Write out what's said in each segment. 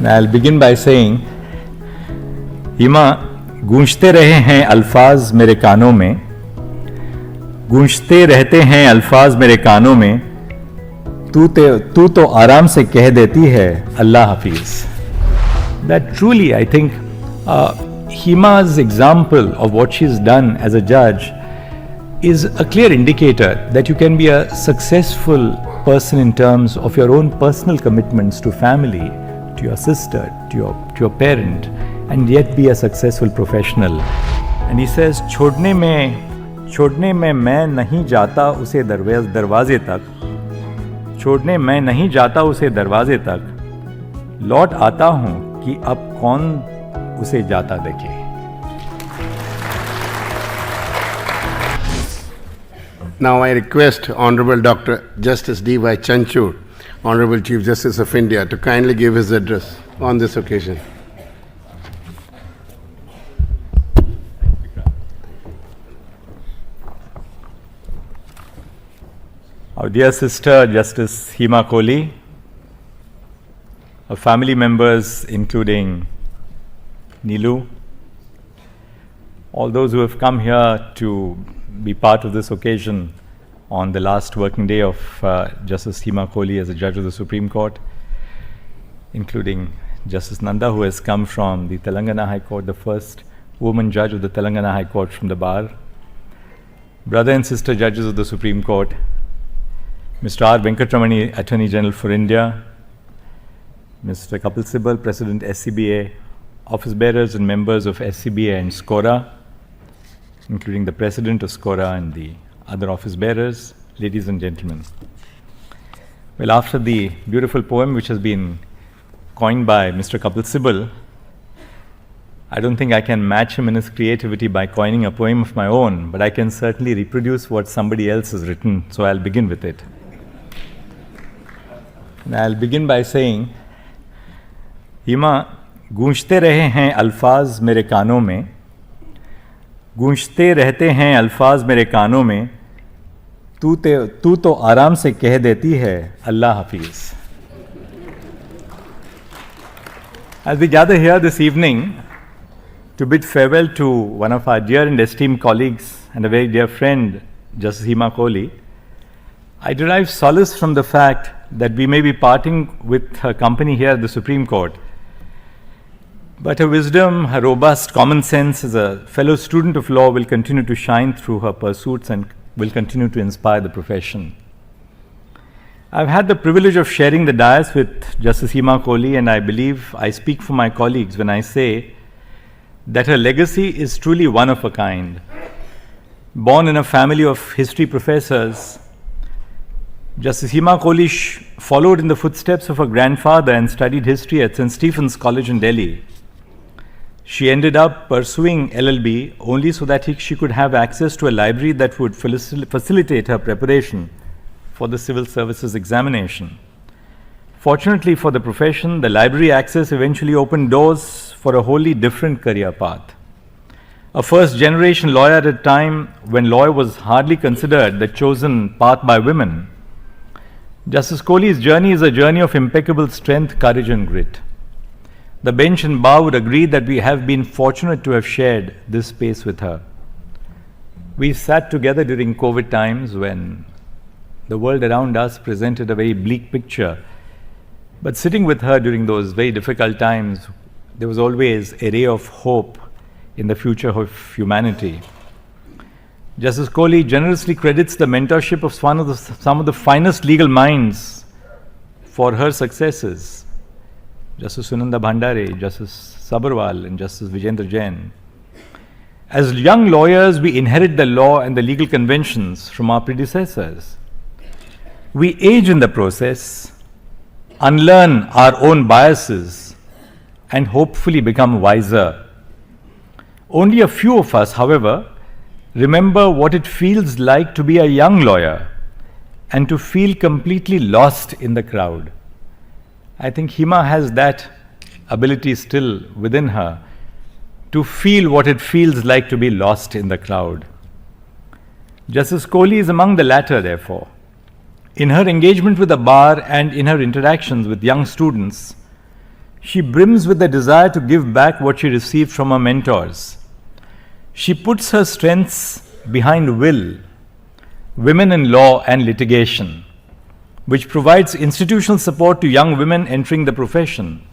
I'll begin by saying, हिमा, गूंजते रहे हैं अल्फाज मेरे कानों में, गूंजते रहते हैं अल्फाज मेरे कानों में, तू तो आराम से कह देती है अल्लाह हाफिज. That truly, I think, Hima's example of what she's done as a judge is a clear indicator that you can be a successful person in terms of your own personal commitments to family, to your sister, to your parent, and yet be a successful professional. And he says, छोड़ने में मैं नहीं जाता उसे दरवाजे तक, छोड़ने मैं नहीं जाता उसे दरवाजे तक, लौट आता हूँ कि अब कौन उसे जाता देखे. Now I request Honorable Dr. Justice D.Y. Chandrachud, Honorable Chief Justice of India, to kindly give his address on this occasion. Our dear sister, Justice Hima Kohli, our family members including Nilu, all those who have come here to be part of this occasion on the last working day of Justice Hima Kohli as a judge of the Supreme Court, including Justice Nanda, who has come from the Telangana High Court, the first woman judge of the Telangana High Court from the bar, brother and sister judges of the Supreme Court, Mr. R. Venkatramani, Attorney General for India, Mr. Kapil Sibal, President SCBA, office bearers and members of SCBA and SCORA, including the President of SCORA and the other office bearers, ladies and gentlemen. Well, after the beautiful poem which has been coined by Mr. Kapil Sibal, I don't think I can match him in his creativity by coining a poem of my own, but I can certainly reproduce what somebody else has written, so I'll begin with it. And I'll begin by saying, हिमा, गूंजते रहे हैं अल्फाज मेरे कानों में, गूंजते रहते हैं अल्फाज मेरे कानों में, तू तो आराम से कह देती है अल्लाह हाफिज. As we gather here this evening to bid farewell to one of our dear and esteemed colleagues and a very dear friend, Justice Hima Kohli, I derive solace from the fact that we may be parting with her company here at the Supreme Court. But her wisdom, her robust common sense as a fellow student of law will continue to shine through her pursuits and will continue to inspire the profession. I've had the privilege of sharing the dais with Justice Hima Kohli, and I believe I speak for my colleagues when I say that her legacy is truly one of a kind. Born in a family of history professors, Justice Hima Kohli followed in the footsteps of her grandfather and studied history at St. Stephen's College in Delhi. She ended up pursuing LLB only so that she could have access to a library that would facilitate her preparation for the civil services examination. Fortunately for the profession, the library access eventually opened doors for a wholly different career path. A first-generation lawyer at a time when law was hardly considered the chosen path by women, Justice Kohli's journey is a journey of impeccable strength, courage and grit. The bench and bar would agree that we have been fortunate to have shared this space with her. We sat together during COVID times when the world around us presented a very bleak picture. But sitting with her during those very difficult times, there was always a ray of hope in the future of humanity. Justice Kohli generously credits the mentorship of some of the finest legal minds for her successes. Justice Sunanda Bhandare, Justice Sabarwal, and Justice Vijendra Jain. As young lawyers, we inherit the law and the legal conventions from our predecessors. We age in the process, unlearn our own biases, and hopefully become wiser. Only a few of us, however, remember what it feels like to be a young lawyer and to feel completely lost in the crowd. I think Hima has that ability still within her to feel what it feels like to be lost in the crowd. Justice Kohli is among the latter, therefore. In her engagement with the bar and in her interactions with young students, She brims with the desire to give back what she received from her mentors. She puts her strengths behind will, women in law and litigation, which provides institutional support to young women entering the profession.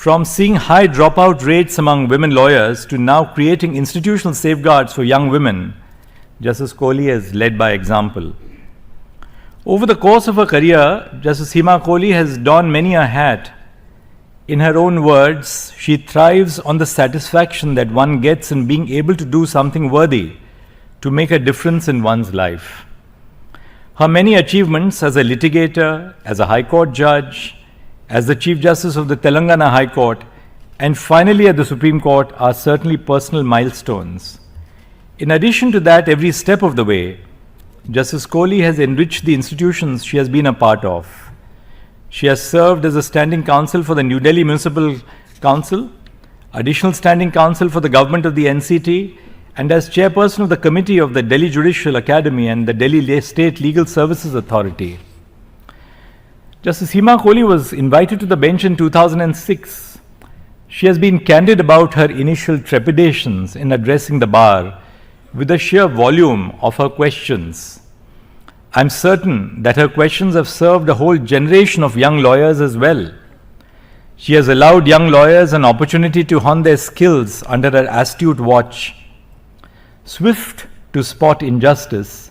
From seeing high dropout rates among women lawyers to now creating institutional safeguards for young women, Justice Kohli has led by example. Over the course of her career, Justice Hima Kohli has donned many a hat. In her own words, she thrives on the satisfaction that one gets in being able to do something worthy to make a difference in one's life. Her many achievements as a litigator, as a High Court judge, as the Chief Justice of the Telangana High Court, and finally at the Supreme Court are certainly personal milestones. In addition to that, every step of the way, Justice Kohli has enriched the institutions she has been a part of. She has served as a standing counsel for the New Delhi Municipal Council, additional standing counsel for the government of the NCT, and as chairperson of the committee of the Delhi Judicial Academy and the Delhi State Legal Services Authority. Justice Hima Kohli was invited to the bench in 2006. She has been candid about her initial trepidations in addressing the bar with the sheer volume of her questions. I'm certain that her questions have served a whole generation of young lawyers as well. She has allowed young lawyers an opportunity to hone their skills under her astute watch. Swift to spot injustice,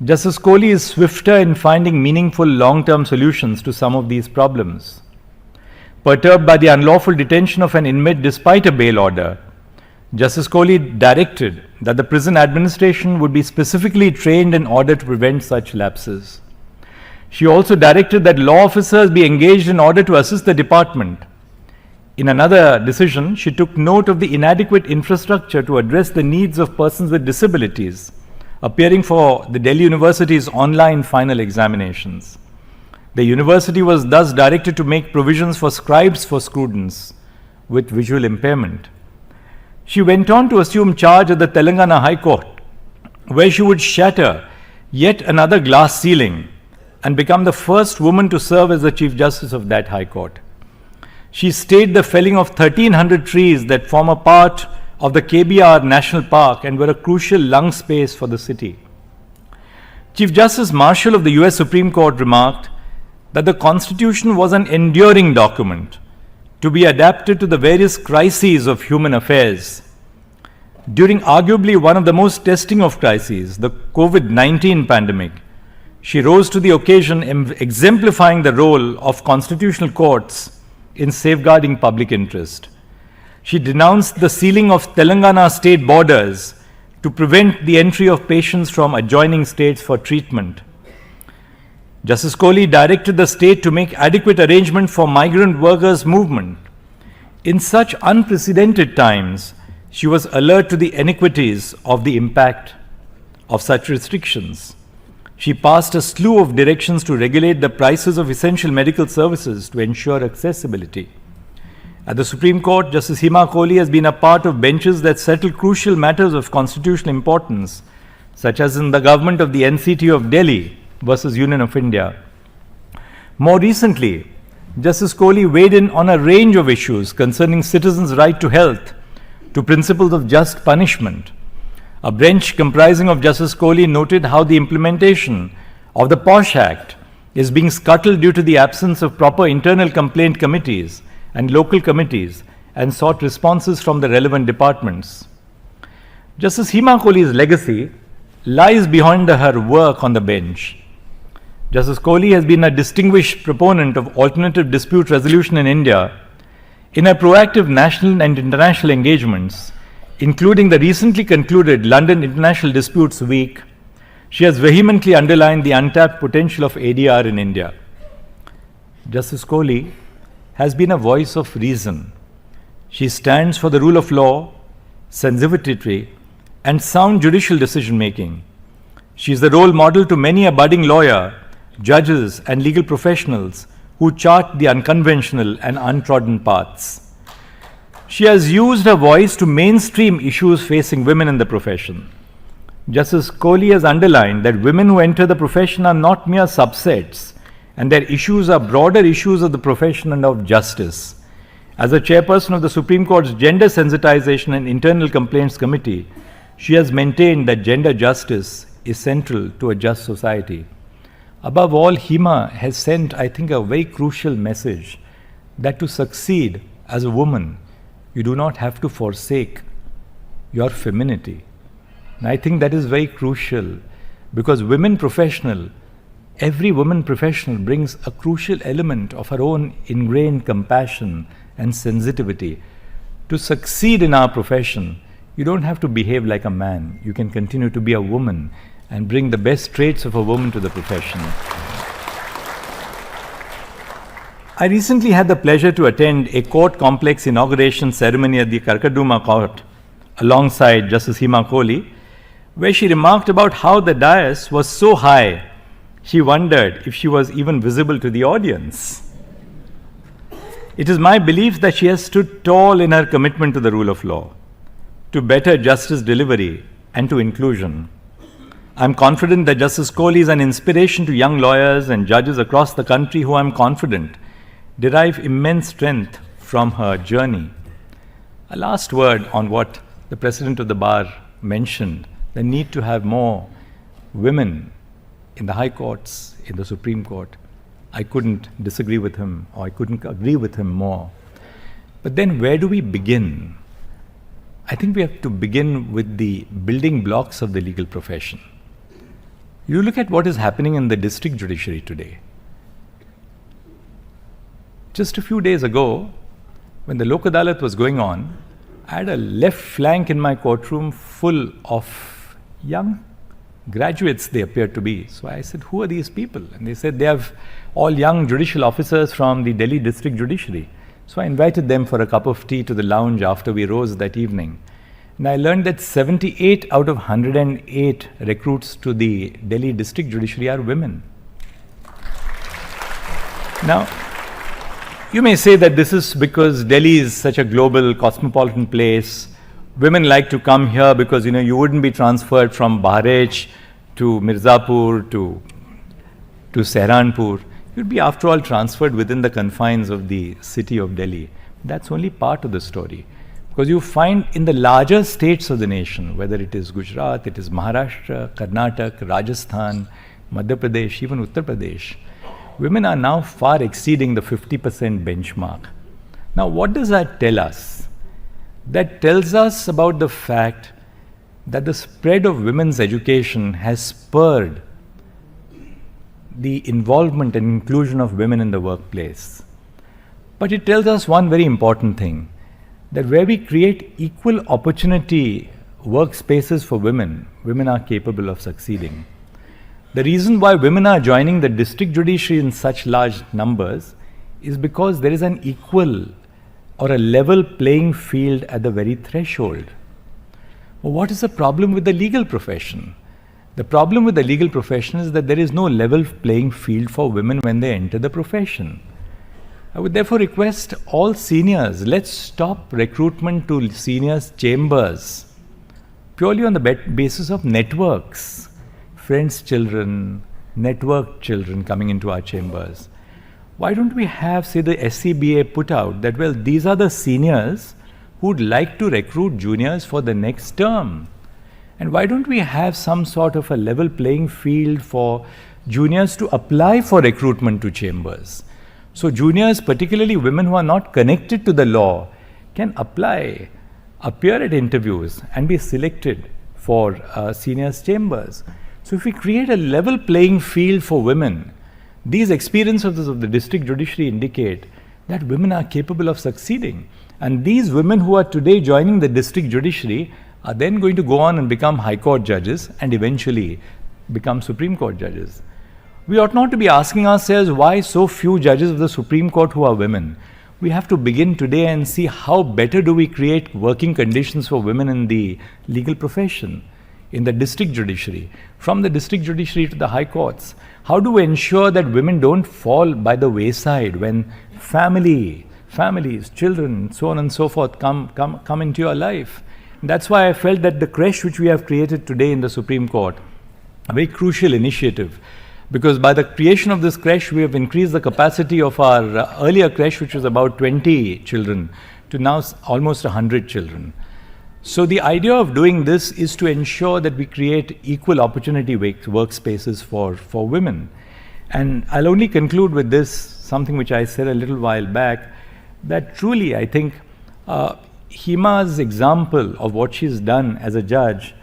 Justice Kohli is swifter in finding meaningful long-term solutions to some of these problems. Perturbed by the unlawful detention of an inmate despite a bail order, Justice Kohli directed that the prison administration would be specifically trained in order to prevent such lapses. She also directed that law officers be engaged in order to assist the department. In another decision, she took note of the inadequate infrastructure to address the needs of persons with disabilities appearing for the Delhi University's online final examinations. The university was thus directed to make provisions for scribes for students with visual impairment. She went on to assume charge at the Telangana High Court, where she would shatter yet another glass ceiling and become the first woman to serve as the Chief Justice of that High Court. She stayed the felling of 1,300 trees that form a part of the KBR National Park and were a crucial lung space for the city. Chief Justice Marshall of the US Supreme Court remarked that the Constitution was an enduring document to be adapted to the various crises of human affairs. During arguably one of the most testing of crises, the COVID-19 pandemic, she rose to the occasion, exemplifying the role of constitutional courts in safeguarding public interest. She denounced the sealing of Telangana state borders to prevent the entry of patients from adjoining states for treatment. Justice Kohli directed the state to make adequate arrangement for migrant workers' movement. In such unprecedented times, she was alert to the iniquities of the impact of such restrictions. She passed a slew of directions to regulate the prices of essential medical services to ensure accessibility. At the Supreme Court, Justice Hima Kohli has been a part of benches that settle crucial matters of constitutional importance, such as in the government of the NCT of Delhi versus Union of India. More recently, Justice Kohli weighed in on a range of issues concerning citizens' right to health, to principles of just punishment. A bench comprising of Justice Kohli noted how the implementation of the POSH Act is being scuttled due to the absence of proper internal complaint committees and local committees, and sought responses from the relevant departments. Justice Hima Kohli's legacy lies behind her work on the bench. Justice Kohli has been a distinguished proponent of alternative dispute resolution in India. In her proactive national and international engagements, including the recently concluded London International Disputes Week, she has vehemently underlined the untapped potential of ADR in India. Justice Kohli has been a voice of reason. She stands for the rule of law, sensitivity, and sound judicial decision-making. She is the role model to many a budding lawyer, judges, and legal professionals who chart the unconventional and untrodden paths. She has used her voice to mainstream issues facing women in the profession. Justice Kohli has underlined that women who enter the profession are not mere subsets, and their issues are broader issues of the profession and of justice. As a chairperson of the Supreme Court's Gender Sensitization and Internal Complaints Committee, she has maintained that gender justice is central to a just society. Above all, Hima has sent, I think, a very crucial message that to succeed as a woman, you do not have to forsake your femininity. And I think that is very crucial because every woman professional brings a crucial element of her own ingrained compassion and sensitivity. To succeed in our profession, you don't have to behave like a man. You can continue to be a woman and bring the best traits of a woman to the profession. I recently had the pleasure to attend a court complex inauguration ceremony at the Karkaduma Court alongside Justice Hima Kohli, where she remarked about how the dais was so high, she wondered if she was even visible to the audience. It is my belief that she has stood tall in her commitment to the rule of law, to better justice delivery, and to inclusion. I am confident that Justice Kohli is an inspiration to young lawyers and judges across the country who I am confident derive immense strength from her journey. A last word on what the President of the Bar mentioned, the need to have more women in the High Courts, in the Supreme Court. I couldn't disagree with him, or I couldn't agree with him more. But then where do we begin? I think we have to begin with the building blocks of the legal profession. You look at what is happening in the district judiciary today. Just a few days ago, when the Lok Adalat was going on, I had a left flank in my courtroom full of young graduates, they appeared to be. So I said, who are these people? And they said they have all young judicial officers from the Delhi district judiciary. So I invited them for a cup of tea to the lounge after we rose that evening. And I learned that 78 out of 108 recruits to the Delhi district judiciary are women. Now, you may say that this is because Delhi is such a global, cosmopolitan place. Women like to come here because, you wouldn't be transferred from Baharech to Mirzapur to Sehranpur. You'd be, after all, transferred within the confines of the city of Delhi. That's only part of the story. Because you find in the larger states of the nation, whether it is Gujarat, it is Maharashtra, Karnataka, Rajasthan, Madhya Pradesh, even Uttar Pradesh, women are now far exceeding the 50% benchmark. Now, what does that tell us? That tells us about the fact that the spread of women's education has spurred the involvement and inclusion of women in the workplace. But it tells us one very important thing, that where we create equal opportunity workspaces for women, women are capable of succeeding. The reason why women are joining the district judiciary in such large numbers is because there is an equal or a level playing field at the very threshold. Well, what is the problem with the legal profession? The problem with the legal profession is that there is no level playing field for women when they enter the profession. I would therefore request all seniors, let's stop recruitment to seniors chambers purely on the basis of networks, friends' children, network children coming into our chambers. Why don't we have, say, the SCBA put out that, well, these are the seniors who would like to recruit juniors for the next term? And why don't we have some sort of a level playing field for juniors to apply for recruitment to chambers? So juniors, particularly women who are not connected to the law, can apply, appear at interviews and be selected for seniors chambers. So if we create a level playing field for women, these experiences of the district judiciary indicate that women are capable of succeeding. And these women who are today joining the district judiciary are then going to go on and become High Court judges and eventually become Supreme Court judges. We ought not to be asking ourselves why so few judges of the Supreme Court who are women. We have to begin today and see how better do we create working conditions for women in the legal profession, in the district judiciary, from the district judiciary to the high courts. How do we ensure that women don't fall by the wayside when families, children, so on and so forth come into your life? And that's why I felt that the creche which we have created today in the Supreme Court, a very crucial initiative, Because by the creation of this creche, we have increased the capacity of our earlier creche, which was about 20 children, to now almost 100 children. So the idea of doing this is to ensure that we create equal opportunity workspaces for women. And I'll only conclude with this, something which I said a little while back, that truly I think Hima's example of what she's done as a judge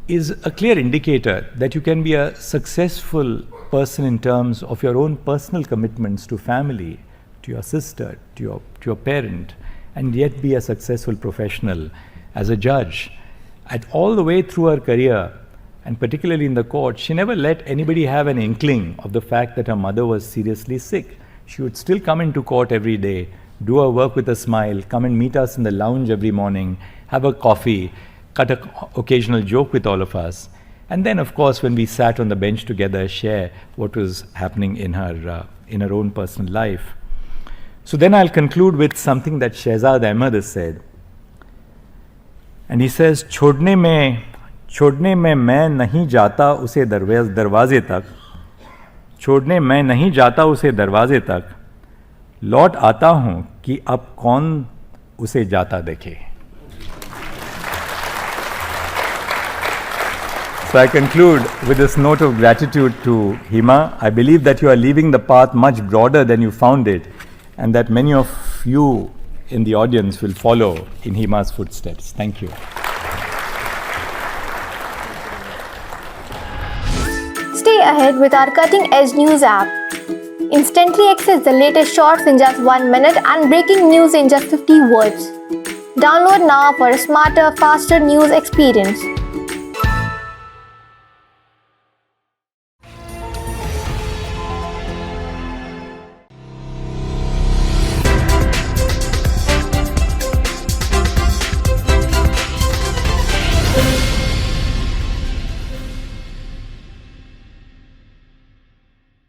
is a clear indicator that you can be a successful person in terms of your own personal commitments to family, to your sister, to your parent, and yet be a successful professional as a judge. All the way through her career, and particularly in the court, she never let anybody have an inkling of the fact that her mother was seriously sick. She would still come into court every day, do her work with a smile, come and meet us in the lounge every morning, have a coffee, cut an occasional joke with all of us. And then, of course, when we sat on the bench together, share what was happening in her own personal life. So then I'll conclude with something that Shehzad Ahmed has said. And he says, छोड़ने में मैं नहीं जाता उसे दरवाजे तक, छोड़ने मैं नहीं जाता उसे दरवाजे तक, लौट आता हूँ कि अब कौन उसे जाता देखे. So I conclude with this note of gratitude to Hima. I believe that you are leaving the path much broader than you found it, and that many of you in the audience will follow in Hima's footsteps. Thank you. Stay ahead with our cutting-edge news app. Instantly access the latest shorts in just 1 minute and breaking news in just 50 words. Download now for a smarter, faster news experience.